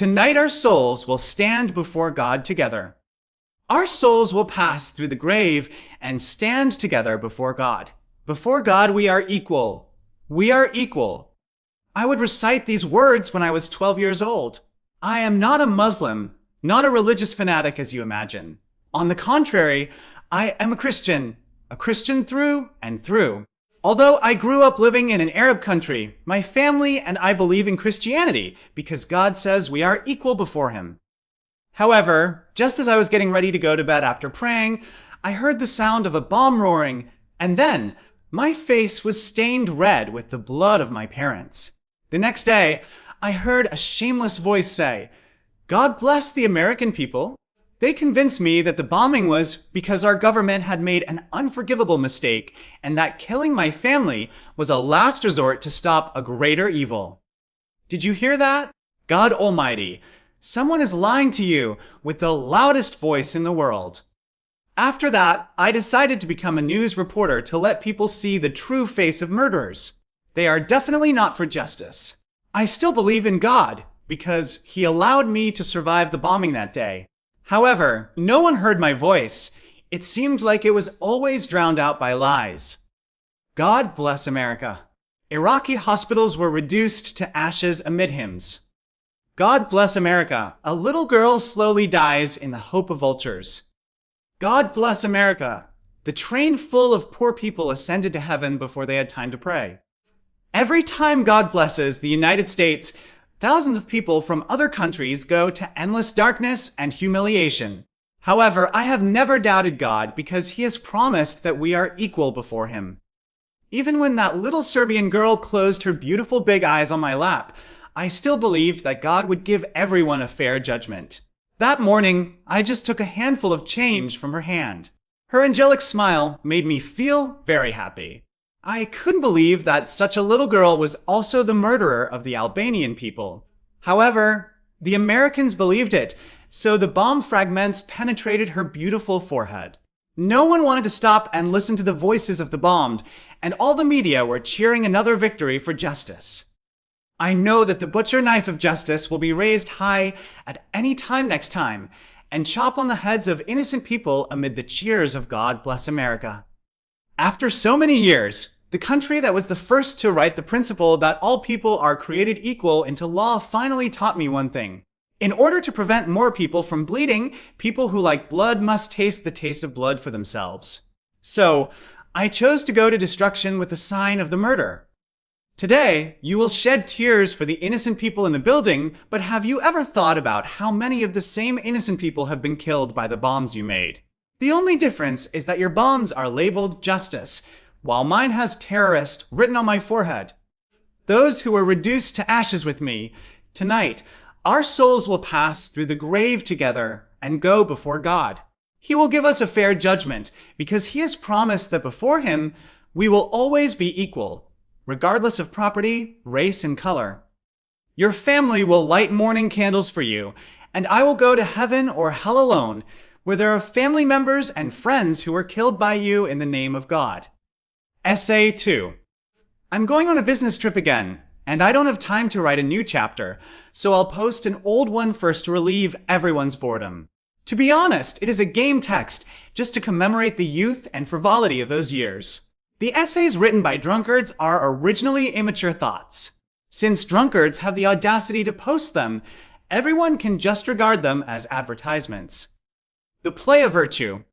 Tonight our souls will stand before God together. Our souls will pass through the grave and stand together before God. Before God, we are equal. We are equal. I would recite these words when I was 12 years old. I am not a Muslim, not a religious fanatic as you imagine. On the contrary, I am a Christian through and through. Although I grew up living in an Arab country, my family and I believe in Christianity because God says we are equal before Him. However, just as I was getting ready to go to bed after praying, I heard the sound of a bomb roaring, and then my face was stained red with the blood of my parents. The next day, I heard a shameless voice say, "God bless the American people." They convinced me that the bombing was because our government had made an unforgivable mistake and that killing my family was a last resort to stop a greater evil. Did you hear that? God Almighty, someone is lying to you with the loudest voice in the world. After that, I decided to become a news reporter to let people see the true face of murderers. They are definitely not for justice. I still believe in God because He allowed me to survive the bombing that day. However, no one heard my voice. It seemed like it was always drowned out by lies. God bless America. Iraqi hospitals were reduced to ashes amid hymns. God bless America. A little girl slowly dies in the hope of vultures. God bless America. The train full of poor people ascended to heaven before they had time to pray. Every time God blesses the United States, thousands of people from other countries go to endless darkness and humiliation. However, I have never doubted God because He has promised that we are equal before Him. Even when that little Serbian girl closed her beautiful big eyes on my lap, I still believed that God would give everyone a fair judgment. That morning, I just took a handful of change from her hand. Her angelic smile made me feel very happy. I couldn't believe that such a little girl was also the murderer of the Albanian people. However, the Americans believed it, so the bomb fragments penetrated her beautiful forehead. No one wanted to stop and listen to the voices of the bombed, and all the media were cheering another victory for justice. I know that the butcher knife of justice will be raised high at any time next time, and chop on the heads of innocent people amid the cheers of God bless America. After so many years, the country that was the first to write the principle that all people are created equal into law finally taught me one thing. In order to prevent more people from bleeding, people who like blood must taste the taste of blood for themselves. So, I chose to go to destruction with the sign of the murder. Today, you will shed tears for the innocent people in the building, but have you ever thought about how many of the same innocent people have been killed by the bombs you made? The only difference is that your bombs are labeled justice, while mine has terrorist written on my forehead. Those who were reduced to ashes with me, tonight, our souls will pass through the grave together and go before God. He will give us a fair judgment because He has promised that before Him, we will always be equal, regardless of property, race, and color. Your family will light mourning candles for you, and I will go to heaven or hell alone, where there are family members and friends who were killed by you in the name of God. Essay 2. I'm going on a business trip again, and I don't have time to write a new chapter, so I'll post an old one first to relieve everyone's boredom. To be honest, it is a game text, just to commemorate the youth and frivolity of those years. The essays written by drunkards are originally immature thoughts. Since drunkards have the audacity to post them, everyone can just regard them as advertisements. The play of virtue.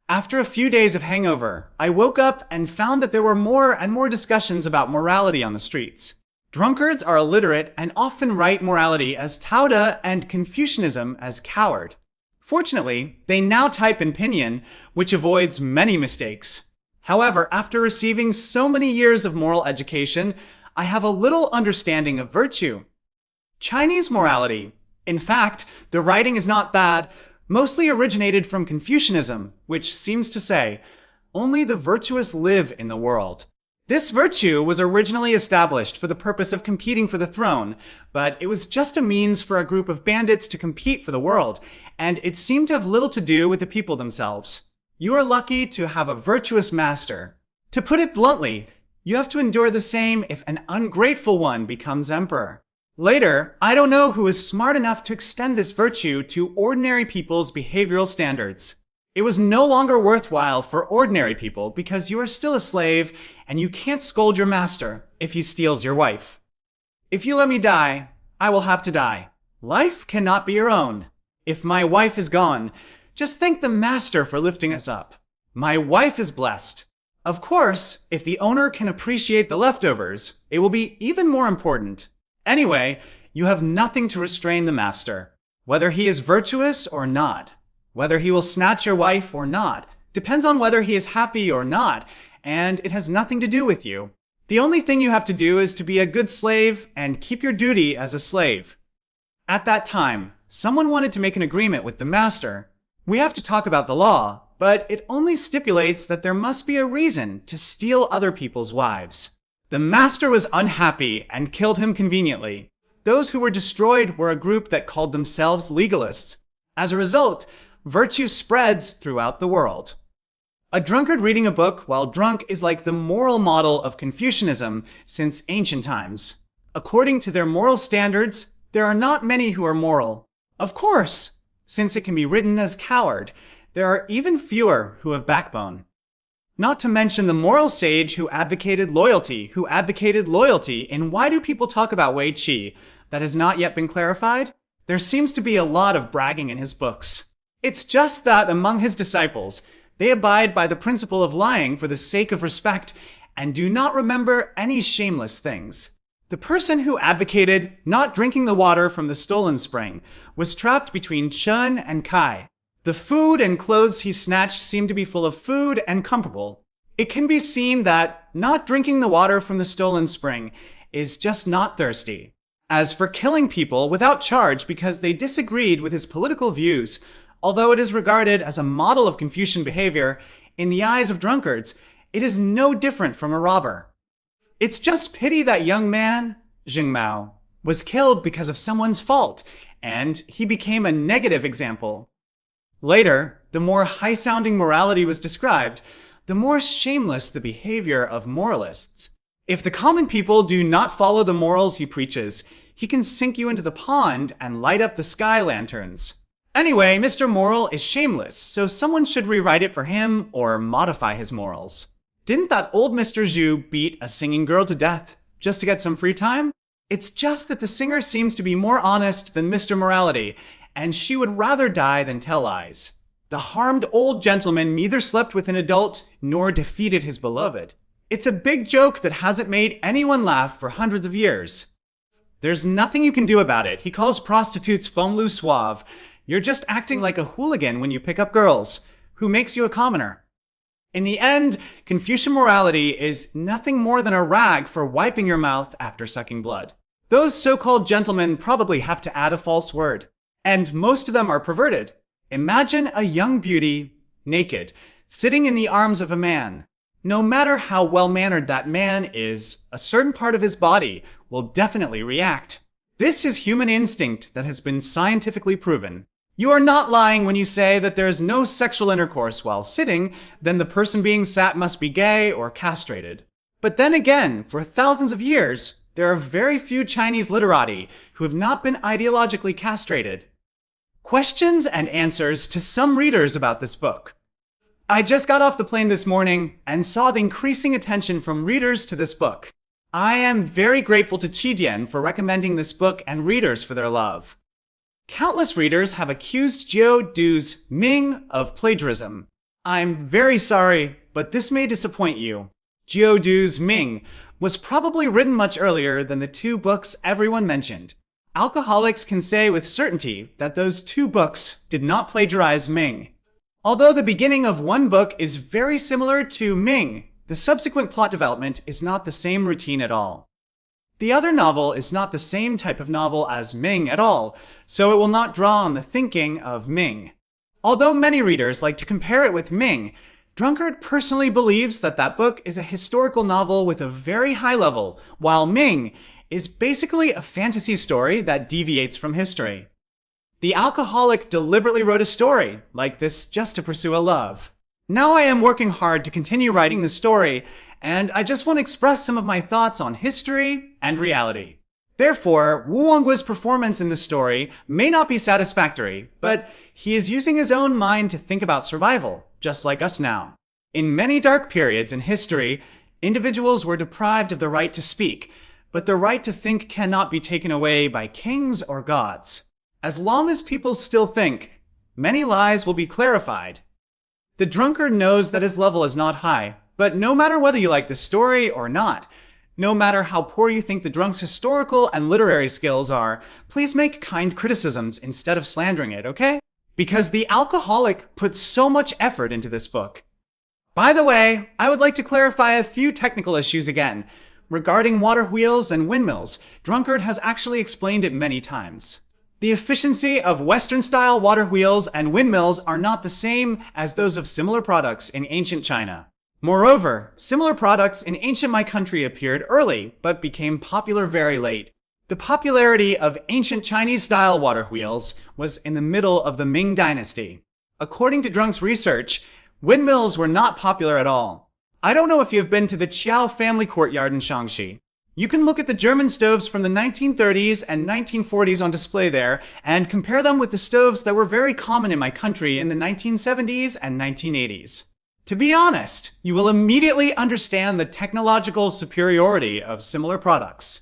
After a few days of hangover, I woke up and found that there were more and more discussions about morality on the streets. Drunkards are illiterate and often write morality as Tauda and Confucianism as coward. Fortunately, they now type in pinyin, which avoids many mistakes. However, after receiving so many years of moral education, I have a little understanding of virtue. Chinese morality. In fact, the writing is not bad, mostly originated from Confucianism, which seems to say, only the virtuous live in the world. This virtue was originally established for the purpose of competing for the throne, but it was just a means for a group of bandits to compete for the world, and it seemed to have little to do with the people themselves. You are lucky to have a virtuous master. To put it bluntly, you have to endure the same if an ungrateful one becomes emperor. Later, I don't know who is smart enough to extend this virtue to ordinary people's behavioral standards. It was no longer worthwhile for ordinary people because you are still a slave and you can't scold your master if he steals your wife. If you let me die, I will have to die. Life cannot be your own. If my wife is gone, just thank the master for lifting us up. My wife is blessed. Of course, if the owner can appreciate the leftovers, it will be even more important. Anyway, you have nothing to restrain the master. Whether he is virtuous or not, whether he will snatch your wife or not, depends on whether he is happy or not, and it has nothing to do with you. The only thing you have to do is to be a good slave and keep your duty as a slave. At that time, someone wanted to make an agreement with the master. We have to talk about the law, but it only stipulates that there must be a reason to steal other people's wives. The master was unhappy and killed him conveniently. Those who were destroyed were a group that called themselves legalists. As a result, virtue spreads throughout the world. A drunkard reading a book while drunk is like the moral model of Confucianism since ancient times. According to their moral standards, there are not many who are moral. Of course, since it can be written as coward, there are even fewer who have backbone. Not to mention the moral sage who advocated loyalty in Why Do People Talk About Wei Qi that has not yet been clarified? There seems to be a lot of bragging in his books. It's just that among his disciples, they abide by the principle of lying for the sake of respect and do not remember any shameless things. The person who advocated not drinking the water from the stolen spring was trapped between Chun and Kai. The food and clothes he snatched seemed to be full of food and comfortable. It can be seen that not drinking the water from the stolen spring is just not thirsty. As for killing people without charge because they disagreed with his political views, although it is regarded as a model of Confucian behavior, in the eyes of drunkards, it is no different from a robber. It's just pity that young man, Jing Mao, was killed because of someone's fault, and he became a negative example. Later, the more high-sounding morality was described, the more shameless the behavior of moralists. If the common people do not follow the morals he preaches, he can sink you into the pond and light up the sky lanterns. Anyway, Mr. Moral is shameless, so someone should rewrite it for him or modify his morals. Didn't that old Mr. Zhu beat a singing girl to death just to get some free time? It's just that the singer seems to be more honest than Mr. Morality, and she would rather die than tell lies. The harmed old gentleman neither slept with an adult nor defeated his beloved. It's a big joke that hasn't made anyone laugh for hundreds of years. There's nothing you can do about it. He calls prostitutes femme lu suave. You're just acting like a hooligan when you pick up girls. Who makes you a commoner? In the end, Confucian morality is nothing more than a rag for wiping your mouth after sucking blood. Those so-called gentlemen probably have to add a false word. And most of them are perverted. Imagine a young beauty, naked, sitting in the arms of a man. No matter how well-mannered that man is, a certain part of his body will definitely react. This is human instinct that has been scientifically proven. You are not lying when you say that there is no sexual intercourse while sitting, then the person being sat must be gay or castrated. But then again, for thousands of years, there are very few Chinese literati who have not been ideologically castrated. Questions and answers to some readers about this book. I just got off the plane this morning and saw the increasing attention from readers to this book. I am very grateful to Qidian for recommending this book and readers for their love. Countless readers have accused Jiu Du's Ming of plagiarism. I'm very sorry, but this may disappoint you. Jiu Du's Ming was probably written much earlier than the two books everyone mentioned. Alcoholics can say with certainty that those two books did not plagiarize Ming. Although the beginning of one book is very similar to Ming, the subsequent plot development is not the same routine at all. The other novel is not the same type of novel as Ming at all, so it will not draw on the thinking of Ming. Although many readers like to compare it with Ming, Drunkard personally believes that that book is a historical novel with a very high level, while Ming is basically a fantasy story that deviates from history. The alcoholic deliberately wrote a story like this just to pursue a love. Now I am working hard to continue writing the story, and I just want to express some of my thoughts on history and reality. Therefore, Wu Wangguo's performance in the story may not be satisfactory, but he is using his own mind to think about survival, just like us now. In many dark periods in history, individuals were deprived of the right to speak, but the right to think cannot be taken away by kings or gods. As long as people still think, many lies will be clarified. The drunkard knows that his level is not high, but no matter whether you like the story or not, no matter how poor you think the drunk's historical and literary skills are, please make kind criticisms instead of slandering it, okay? Because the alcoholic puts so much effort into this book. By the way, I would like to clarify a few technical issues again. Regarding water wheels and windmills, Drunkard has actually explained it many times. The efficiency of Western-style water wheels and windmills are not the same as those of similar products in ancient China. Moreover, similar products in ancient my country appeared early, but became popular very late. The popularity of ancient Chinese-style water wheels was in the middle of the Ming Dynasty. According to Drunk's research, windmills were not popular at all. I don't know if you've been to the Qiao family courtyard in Shaanxi. You can look at the German stoves from the 1930s and 1940s on display there and compare them with the stoves that were very common in my country in the 1970s and 1980s. To be honest, you will immediately understand the technological superiority of similar products.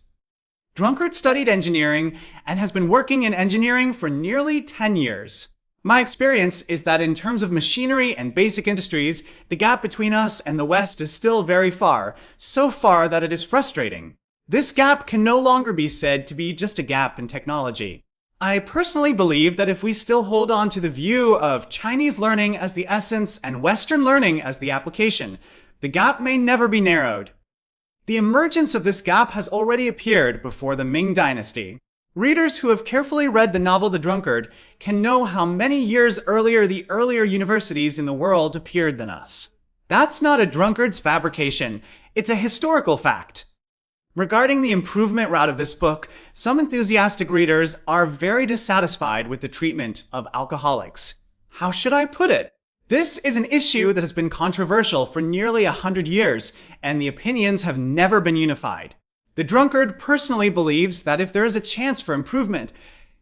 Drunkard studied engineering and has been working in engineering for nearly 10 years. My experience is that in terms of machinery and basic industries, the gap between us and the West is still very far, so far that it is frustrating. This gap can no longer be said to be just a gap in technology. I personally believe that if we still hold on to the view of Chinese learning as the essence and Western learning as the application, the gap may never be narrowed. The emergence of this gap has already appeared before the Ming Dynasty. Readers who have carefully read the novel The Drunkard can know how many years earlier the earlier universities in the world appeared than us. That's not a drunkard's fabrication, it's a historical fact. Regarding the improvement route of this book, some enthusiastic readers are very dissatisfied with the treatment of alcoholics. How should I put it? This is an issue that has been controversial for nearly 100 years, and the opinions have never been unified. The drunkard personally believes that if there is a chance for improvement,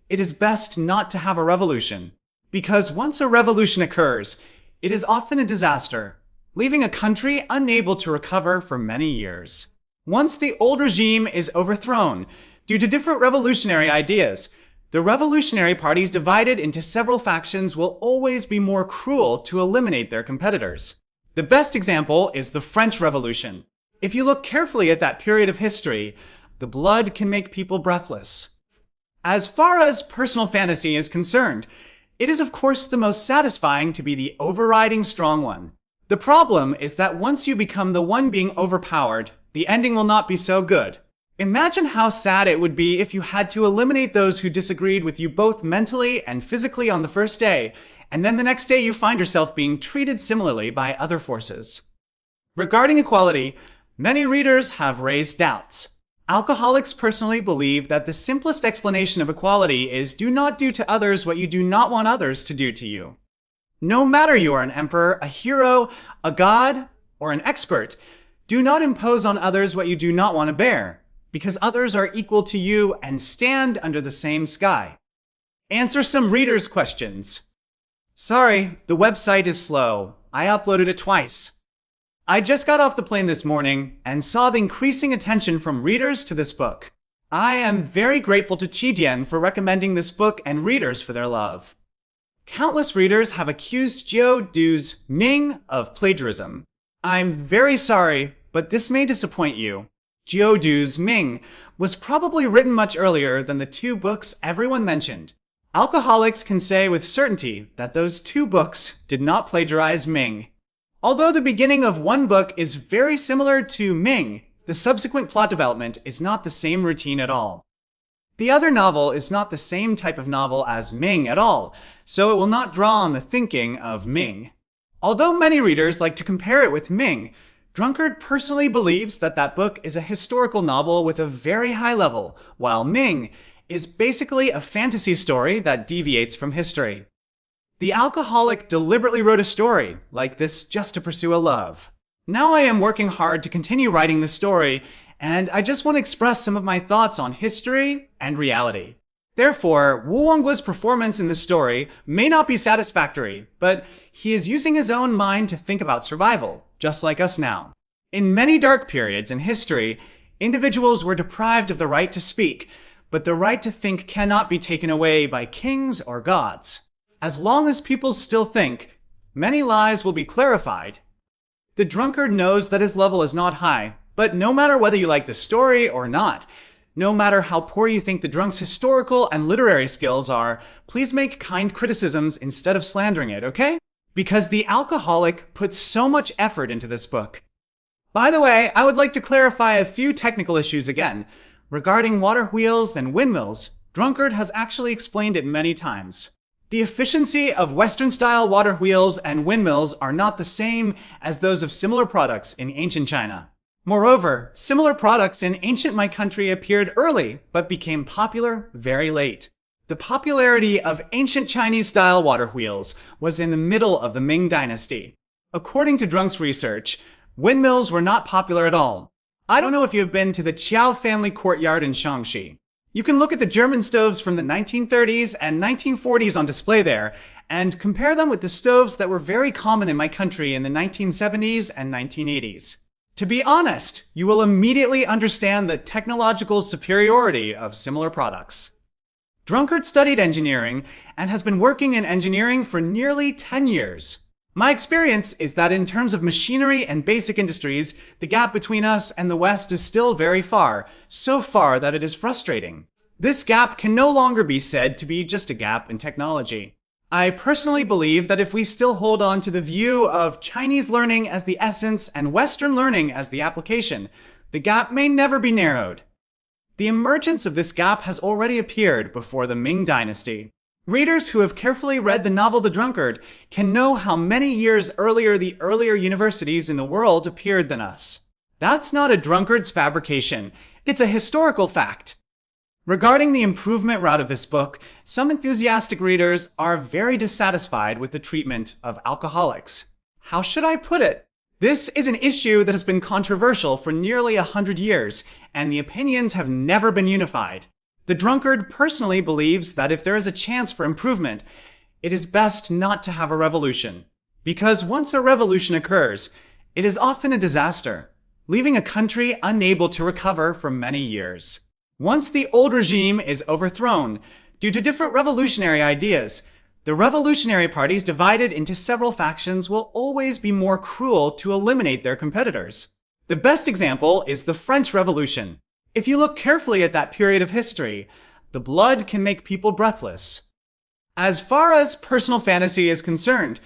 it is best not to have a revolution. Because once a revolution occurs, it is often a disaster, leaving a country unable to recover for many years. Once the old regime is overthrown, due to different revolutionary ideas, the revolutionary parties divided into several factions will always be more cruel to eliminate their competitors. The best example is the French Revolution. If you look carefully at that period of history, the blood can make people breathless. As far as personal fantasy is concerned, it is of course the most satisfying to be the overriding strong one. The problem is that once you become the one being overpowered, the ending will not be so good. Imagine how sad it would be if you had to eliminate those who disagreed with you both mentally and physically on the first day, and then the next day you find yourself being treated similarly by other forces. Regarding equality, many readers have raised doubts. Alcoholics personally believe that the simplest explanation of equality is do not do to others what you do not want others to do to you. No matter you are an emperor, a hero, a god, or an expert, do not impose on others what you do not want to bear, because others are equal to you and stand under the same sky. Answer some readers' questions. Sorry, the website is slow. I uploaded it twice. I just got off the plane this morning and saw the increasing attention from readers to this book. I am very grateful to Qidian for recommending this book and readers for their love. Countless readers have accused Jiu Du's Ming of plagiarism. I'm very sorry, but this may disappoint you. Jiu Du's Ming was probably written much earlier than the two books everyone mentioned. Alcoholics can say with certainty that those two books did not plagiarize Ming. Although the beginning of one book is very similar to Ming, the subsequent plot development is not the same routine at all. The other novel is not the same type of novel as Ming at all, so it will not draw on the thinking of Ming. Although many readers like to compare it with Ming, Drunkard personally believes that that book is a historical novel with a very high level, while Ming is basically a fantasy story that deviates from history. The alcoholic deliberately wrote a story like this just to pursue a love. Now I am working hard to continue writing the story, and I just want to express some of my thoughts on history and reality. Therefore, Wu Wangguo's performance in the story may not be satisfactory, but he is using his own mind to think about survival, just like us now. In many dark periods in history, individuals were deprived of the right to speak, but the right to think cannot be taken away by kings or gods. As long as people still think, many lies will be clarified. The drunkard knows that his level is not high, but no matter whether you like the story or not, no matter how poor you think the drunk's historical and literary skills are, please make kind criticisms instead of slandering it, okay? Because the alcoholic put so much effort into this book. By the way, I would like to clarify a few technical issues again. Regarding water wheels and windmills, Drunkard has actually explained it many times. The efficiency of Western-style water wheels and windmills are not the same as those of similar products in ancient China. Moreover, similar products in ancient my country appeared early, but became popular very late. The popularity of ancient Chinese-style water wheels was in the middle of the Ming Dynasty. According to Drunk's research, windmills were not popular at all. I don't know if you've been to the Qiao family courtyard in Shaanxi. You can look at the German stoves from the 1930s and 1940s on display there, and compare them with the stoves that were very common in my country in the 1970s and 1980s. To be honest, you will immediately understand the technological superiority of similar products. Drunkard studied engineering and has been working in engineering for nearly 10 years. My experience is that in terms of machinery and basic industries, the gap between us and the West is still very far, so far that it is frustrating. This gap can no longer be said to be just a gap in technology. I personally believe that if we still hold on to the view of Chinese learning as the essence and Western learning as the application, the gap may never be narrowed. The emergence of this gap has already appeared before the Ming Dynasty. Readers who have carefully read the novel The Drunkard can know how many years earlier the earlier universities in the world appeared than us. That's not a drunkard's fabrication. It's a historical fact. Regarding the improvement route of this book, some enthusiastic readers are very dissatisfied with the treatment of alcoholics. How should I put it? This is an issue that has been controversial for nearly 100 years, and the opinions have never been unified. The drunkard personally believes that if there is a chance for improvement, it is best not to have a revolution. Because once a revolution occurs, it is often a disaster, leaving a country unable to recover for many years. Once the old regime is overthrown, due to different revolutionary ideas, the revolutionary parties divided into several factions will always be more cruel to eliminate their competitors. The best example is the French Revolution. If you look carefully at that period of history, the blood can make people breathless. As far as personal fantasy is concerned,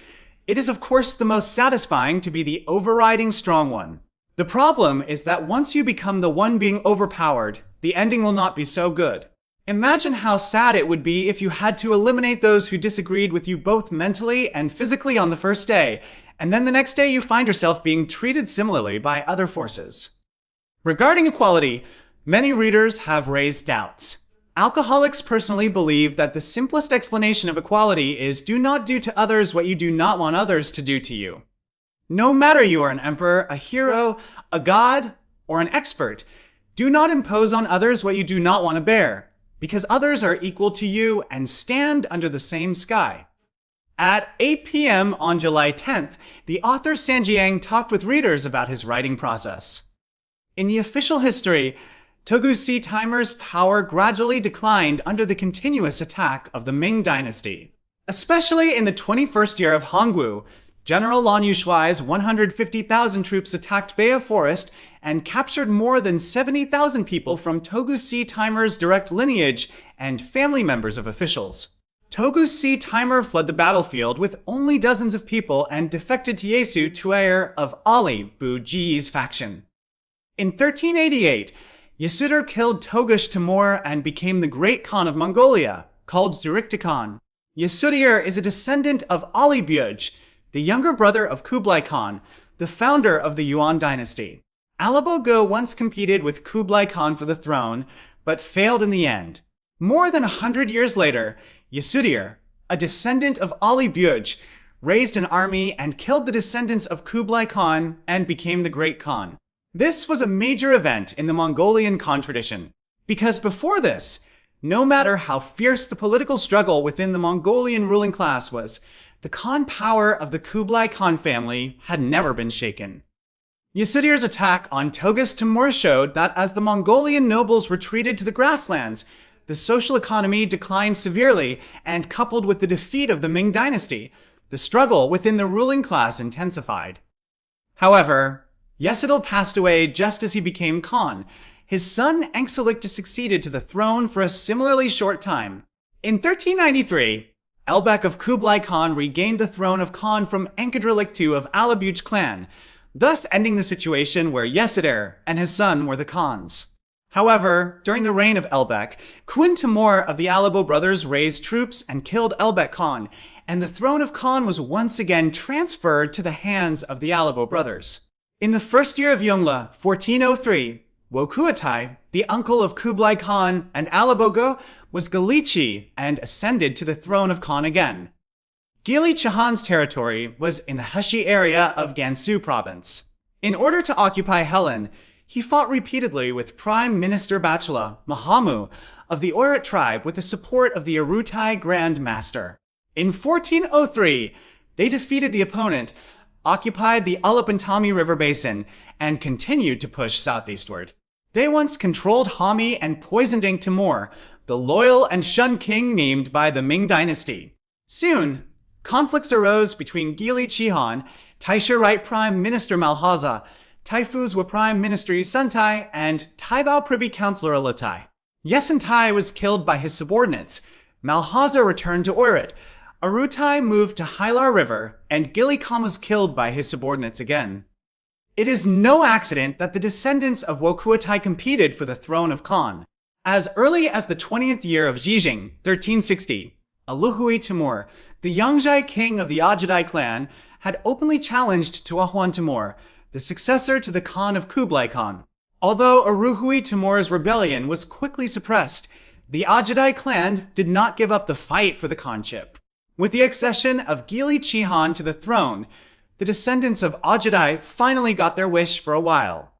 it is of course the most satisfying to be the overriding strong one. The problem is that once you become the one being overpowered, the ending will not be so good. Imagine how sad it would be if you had to eliminate those who disagreed with you both mentally and physically on the first day, and then the next day you find yourself being treated similarly by other forces. Regarding equality, many readers have raised doubts. Alcoholics personally believe that the simplest explanation of equality is do not do to others what you do not want others to do to you. No matter you are an emperor, a hero, a god, or an expert, do not impose on others what you do not want to bear, because others are equal to you and stand under the same sky. At 8 p.m. on July 10th, the author Sanjiang talked with readers about his writing process. In the official history, Togusi Timer's power gradually declined under the continuous attack of the Ming Dynasty. Especially in the 21st year of Hongwu, General Lan Yushuai's 150,000 troops attacked Beia Forest and captured more than 70,000 people from Togusi Timer's direct lineage and family members of officials. Togusi Timer fled the battlefield with only dozens of people and defected to Yesu Tuaer of Ali Bu-Ji's faction. In 1388, Yasudar killed Togush Timur and became the Great Khan of Mongolia, called Zirikta Khan. Yasudar is a descendant of Ali Buj, the younger brother of Kublai Khan, the founder of the Yuan dynasty. Alabogo once competed with Kublai Khan for the throne, but failed in the end. More than 100 years later, Yasudar, a descendant of Ali Buj, raised an army and killed the descendants of Kublai Khan and became the Great Khan. This was a major event in the Mongolian Khan tradition, because before this, no matter how fierce the political struggle within the Mongolian ruling class was, the Khan power of the Kublai Khan family had never been shaken. Yasudir's attack on Toghis Timur showed that as the Mongolian nobles retreated to the grasslands, the social economy declined severely, and coupled with the defeat of the Ming dynasty, the struggle within the ruling class intensified. However, Yesodil passed away just as he became Khan. His son Enkhselikta succeeded to the throne for a similarly short time. In 1393, Elbek of Kublai Khan regained the throne of Khan from Enkhedrlik II of Alabuj clan, thus ending the situation where Yesidir and his son were the Khans. However, during the reign of Elbek, Quin Timur of the Alabo brothers raised troops and killed Elbek Khan, and the throne of Khan was once again transferred to the hands of the Alabo brothers. In the first year of Yongle, 1403, Wokuatai, the uncle of Kublai Khan and Alabogo, was Galichi and ascended to the throne of Khan again. Gili Chahan's territory was in the Heshi area of Gansu province. In order to occupy Helen, he fought repeatedly with Prime Minister Bachala Mahamu of the Oirat tribe with the support of the Arutai Grand Master. In 1403, they defeated the opponent, occupied the Alapantami River basin, and continued to push southeastward. They once controlled Hami and poisoned Ink Timur, the loyal and shunned king named by the Ming dynasty. Soon, conflicts arose between Gili Chihan, Taisha Right Prime Minister Malhaza, Taifuzwa Prime Minister Yusuntai, and Taibao Privy Councillor Alotai. Yesuntai was killed by his subordinates. Malhaza returned to Oirat. Arutai moved to Hilar River, and Gili Khan was killed by his subordinates again. It is no accident that the descendants of Wokuatai competed for the throne of Khan. As early as the 20th year of Zhijing, 1360, Aluhui Timur, the Yangzhai king of the Ajadai clan, had openly challenged Tuahuan Timur, the successor to the Khan of Kublai Khan. Although Aruhui Timur's rebellion was quickly suppressed, the Ajadai clan did not give up the fight for the Khanship. With the accession of Gili Chihan to the throne, the descendants of Ajadai finally got their wish for a while.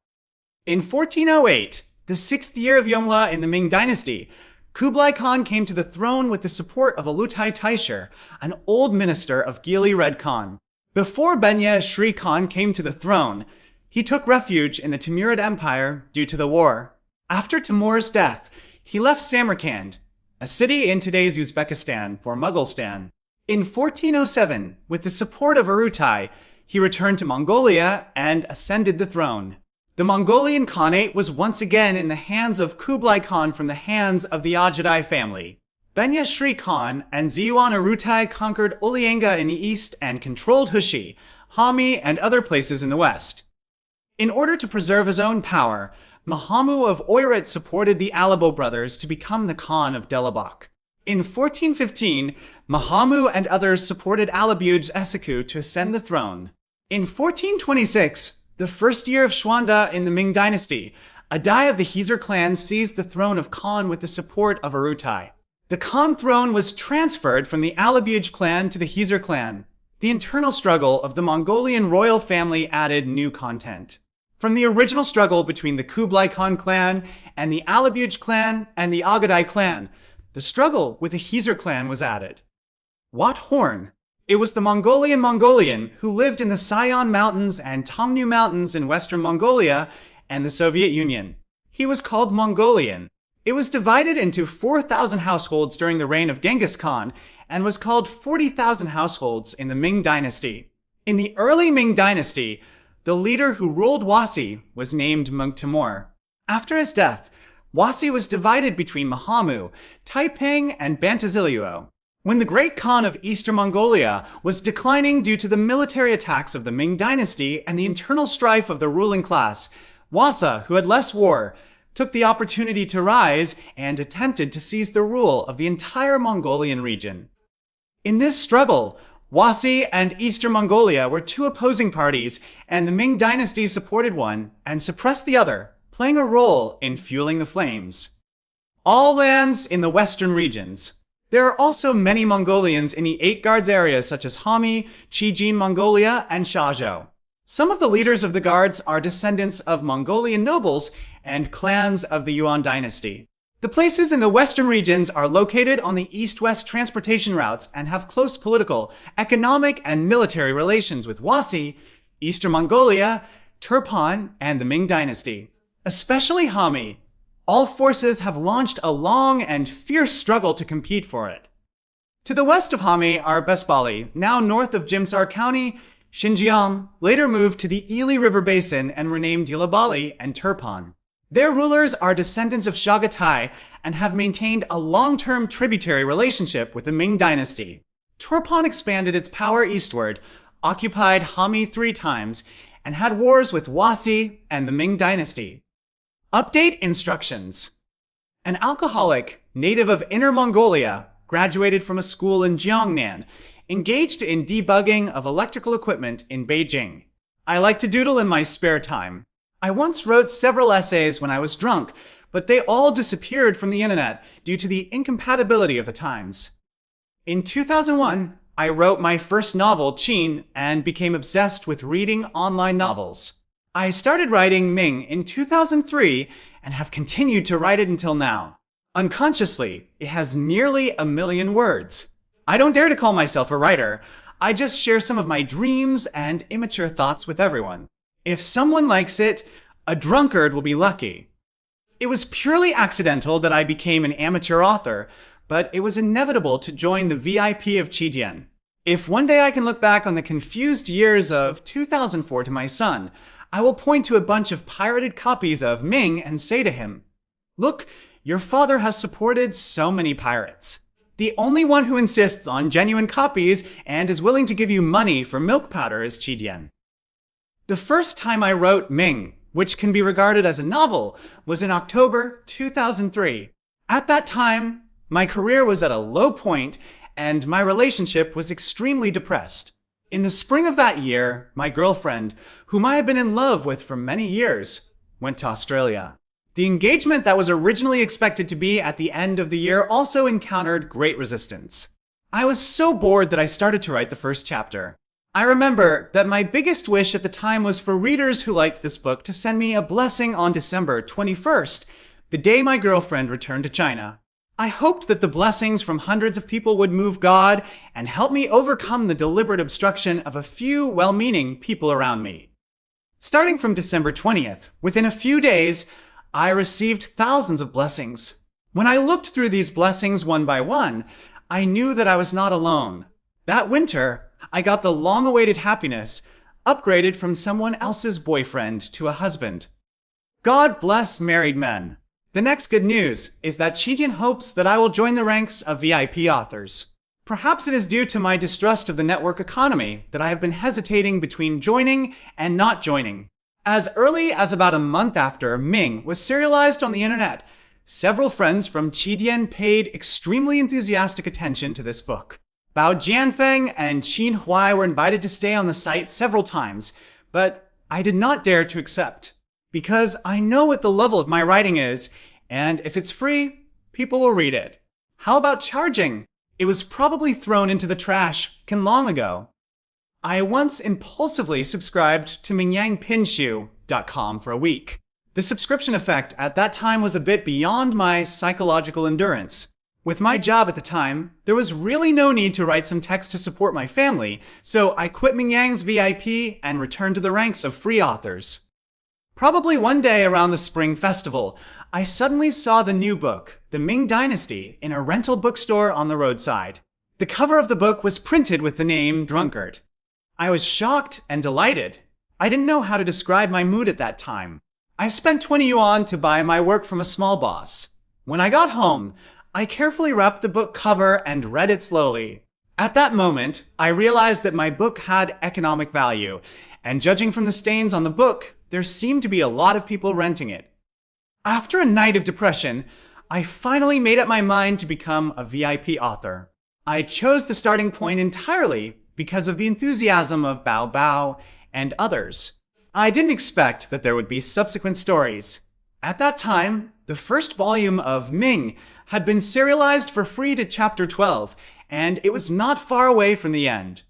In 1408, the 6th year of Yongle in the Ming dynasty, Kublai Khan came to the throne with the support of Alutai Taishir, an old minister of Gili Red Khan. Before Benya Shri Khan came to the throne, he took refuge in the Timurid Empire due to the war. After Timur's death, he left Samarkand, a city in today's Uzbekistan, for Mughalistan. In 1407, with the support of Arutai, he returned to Mongolia and ascended the throne. The Mongolian Khanate was once again in the hands of Kublai Khan from the hands of the Ajadai family. Benya Shri Khan and Ziyuan Arutai conquered Ulianga in the east and controlled Hushi, Hami, and other places in the west. In order to preserve his own power, Mahamu of Oirat supported the Alabo brothers to become the Khan of Delabak. In 1415, Mahamu and others supported Alabuj's Eseku to ascend the throne. In 1426, the first year of Shwanda in the Ming dynasty, Adai of the Hizar clan seized the throne of Khan with the support of Arutai. The Khan throne was transferred from the Alabuj clan to the Hizar clan. The internal struggle of the Mongolian royal family added new content. From the original struggle between the Kublai Khan clan and the Alabuj clan and the Agadai clan, the struggle with the Hizar clan was added. Wat Horn. It was the Mongolian who lived in the Sayan Mountains and Tongnu Mountains in western Mongolia and the Soviet Union. He was called Mongolian. It was divided into 4,000 households during the reign of Genghis Khan and was called 40,000 households in the Ming dynasty. In the early Ming dynasty, the leader who ruled Wasi was named Meng Timur. After his death, Wasi was divided between Mahamu, Taiping, and Bantazilhuo. When the great Khan of Eastern Mongolia was declining due to the military attacks of the Ming dynasty and the internal strife of the ruling class, Wasa, who had less war, took the opportunity to rise and attempted to seize the rule of the entire Mongolian region. In this struggle, Wasi and Eastern Mongolia were two opposing parties, and the Ming dynasty supported one and suppressed the other, playing a role in fueling the flames. All lands in the western regions. There are also many Mongolians in the Eight Guards areas such as Hami, Chijin Mongolia, and Shazhou. Some of the leaders of the guards are descendants of Mongolian nobles and clans of the Yuan dynasty. The places in the western regions are located on the east-west transportation routes and have close political, economic, and military relations with Wasi, Eastern Mongolia, Turpan, and the Ming dynasty. Especially Hami. All forces have launched a long and fierce struggle to compete for it. To the west of Hami are Besbali, now north of Jimsar County, Xinjiang, later moved to the Ili River Basin and renamed Yulabali and Turpan. Their rulers are descendants of Chagatai and have maintained a long-term tributary relationship with the Ming dynasty. Turpan expanded its power eastward, occupied Hami 3 times, and had wars with Wasi and the Ming dynasty. Update instructions. An alcoholic, native of Inner Mongolia, graduated from a school in Jiangnan, engaged in debugging of electrical equipment in Beijing. I like to doodle in my spare time. I once wrote several essays when I was drunk, but they all disappeared from the internet due to the incompatibility of the times. In 2001, I wrote my first novel, Qin, and became obsessed with reading online novels. I started writing Ming in 2003 and have continued to write it until now. Unconsciously, it has nearly 1 million words. I don't dare to call myself a writer. I just share some of my dreams and immature thoughts with everyone. If someone likes it, a drunkard will be lucky. It was purely accidental that I became an amateur author, but it was inevitable to join the VIP of Qidian. If one day I can look back on the confused years of 2004 to my son, I will point to a bunch of pirated copies of Ming and say to him, "Look, your father has supported so many pirates. The only one who insists on genuine copies and is willing to give you money for milk powder is Qidian." The first time I wrote Ming, which can be regarded as a novel, was in October 2003. At that time, my career was at a low point and my relationship was extremely depressed. In the spring of that year, my girlfriend, whom I had been in love with for many years, went to Australia. The engagement that was originally expected to be at the end of the year also encountered great resistance. I was so bored that I started to write the first chapter. I remember that my biggest wish at the time was for readers who liked this book to send me a blessing on December 21st, the day my girlfriend returned to China. I hoped that the blessings from hundreds of people would move God and help me overcome the deliberate obstruction of a few well-meaning people around me. Starting from December 20th, within a few days, I received thousands of blessings. When I looked through these blessings one by one, I knew that I was not alone. That winter, I got the long-awaited happiness, upgraded from someone else's boyfriend to a husband. God bless married men. The next good news is that Qidian hopes that I will join the ranks of VIP authors. Perhaps it is due to my distrust of the network economy that I have been hesitating between joining and not joining. As early as about a month after Ming was serialized on the internet, several friends from Qidian paid extremely enthusiastic attention to this book. Bao Jianfeng and Qin Huai were invited to stay on the site several times, but I did not dare to accept. Because I know what the level of my writing is, and if it's free, people will read it. How about charging? It was probably thrown into the trash long ago. I once impulsively subscribed to mingyangpinshu.com for a week. The subscription effect at that time was a bit beyond my psychological endurance. With my job at the time, there was really no need to write some text to support my family, so I quit Mingyang's VIP and returned to the ranks of free authors. Probably one day around the Spring Festival, I suddenly saw the new book, The Ming Dynasty, in a rental bookstore on the roadside. The cover of the book was printed with the name Drunkard. I was shocked and delighted. I didn't know how to describe my mood at that time. I spent 20 yuan to buy my work from a small boss. When I got home, I carefully wrapped the book cover and read it slowly. At that moment, I realized that my book had economic value, and judging from the stains on the book, there seemed to be a lot of people renting it. After a night of depression, I finally made up my mind to become a VIP author. I chose the starting point entirely because of the enthusiasm of Bao Bao and others. I didn't expect that there would be subsequent stories. At that time, the first volume of Ming had been serialized for free to chapter 12, and it was not far away from the end.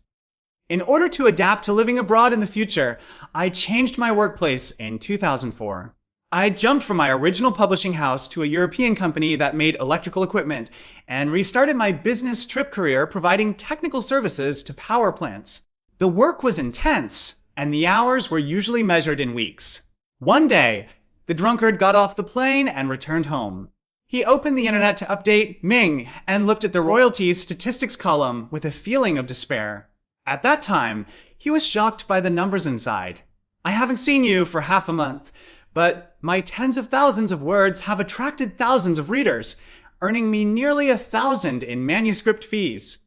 In order to adapt to living abroad in the future, I changed my workplace in 2004. I jumped from my original publishing house to a European company that made electrical equipment and restarted my business trip career providing technical services to power plants. The work was intense, and the hours were usually measured in weeks. One day, the drunkard got off the plane and returned home. He opened the internet to update Ming and looked at the royalties statistics column with a feeling of despair. At that time, he was shocked by the numbers inside. I haven't seen you for half a month, but my tens of thousands of words have attracted thousands of readers, earning me nearly 1,000 in manuscript fees.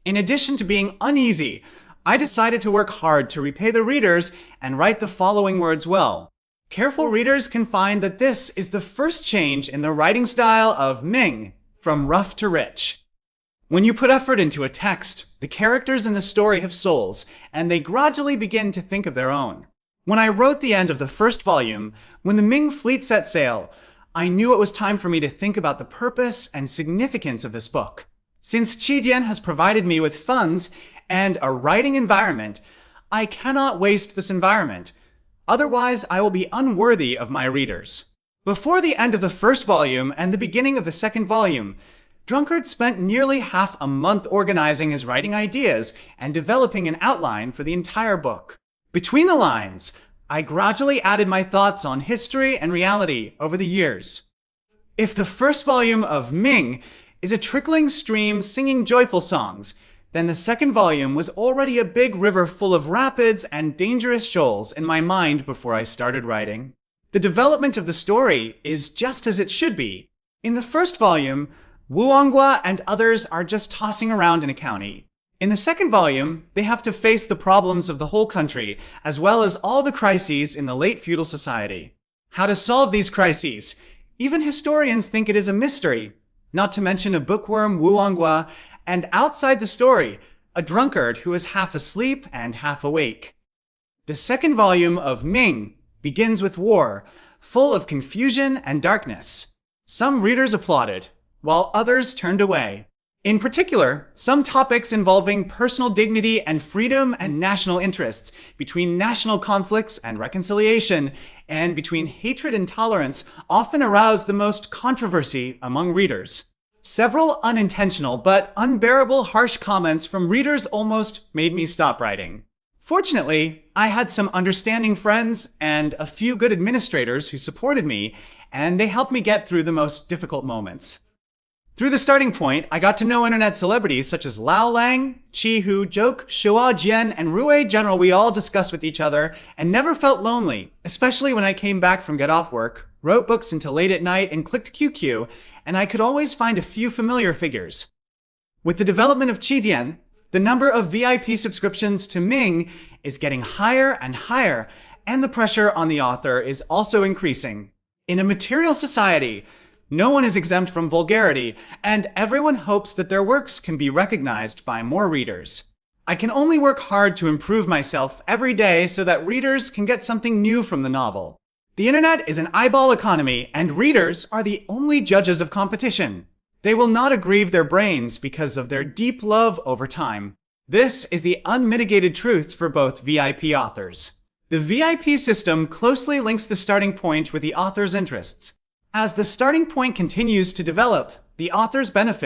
In addition to being uneasy, I decided to work hard to repay the readers and write the following words well. Careful readers can find that this is the first change in the writing style of Ming, from rough to rich. When you put effort into a text, the characters in the story have souls, and they gradually begin to think of their own. When I wrote the end of the first volume, when the Ming fleet set sail, I knew it was time for me to think about the purpose and significance of this book. Since Qidian has provided me with funds and a writing environment, I cannot waste this environment. Otherwise, I will be unworthy of my readers. Before the end of the first volume and the beginning of the second volume, Drunkard spent nearly half a month organizing his writing ideas and developing an outline for the entire book. Between the lines, I gradually added my thoughts on history and reality over the years. If the first volume of Ming is a trickling stream singing joyful songs, then the second volume was already a big river full of rapids and dangerous shoals in my mind before I started writing. The development of the story is just as it should be. In the first volume, Wu Onghua and others are just tossing around in a county. In the second volume, they have to face the problems of the whole country, as well as all the crises in the late feudal society. How to solve these crises? Even historians think it is a mystery, not to mention a bookworm Wu Onghua, and outside the story, a drunkard who is half asleep and half awake. The second volume of Ming begins with war, full of confusion and darkness. Some readers applauded, while others turned away. In particular, some topics involving personal dignity and freedom and national interests, between national conflicts and reconciliation, and between hatred and tolerance often aroused the most controversy among readers. Several unintentional but unbearable harsh comments from readers almost made me stop writing. Fortunately, I had some understanding friends and a few good administrators who supported me, and they helped me get through the most difficult moments. Through the starting point, I got to know internet celebrities such as Lao Lang, Chi Hu, Joke, Shua Jian, and Rui General. We all discussed with each other and never felt lonely, especially when I came back from get off work, wrote books until late at night, and clicked QQ, and I could always find a few familiar figures. With the development of Qidian, the number of VIP subscriptions to Ming is getting higher and higher, and the pressure on the author is also increasing. In a material society, no one is exempt from vulgarity, and everyone hopes that their works can be recognized by more readers. I can only work hard to improve myself every day so that readers can get something new from the novel. The internet is an eyeball economy, and readers are the only judges of competition. They will not aggrieve their brains because of their deep love over time. This is the unmitigated truth for both VIP authors. The VIP system closely links the starting point with the author's interests. As the starting point continues to develop, the authors benefit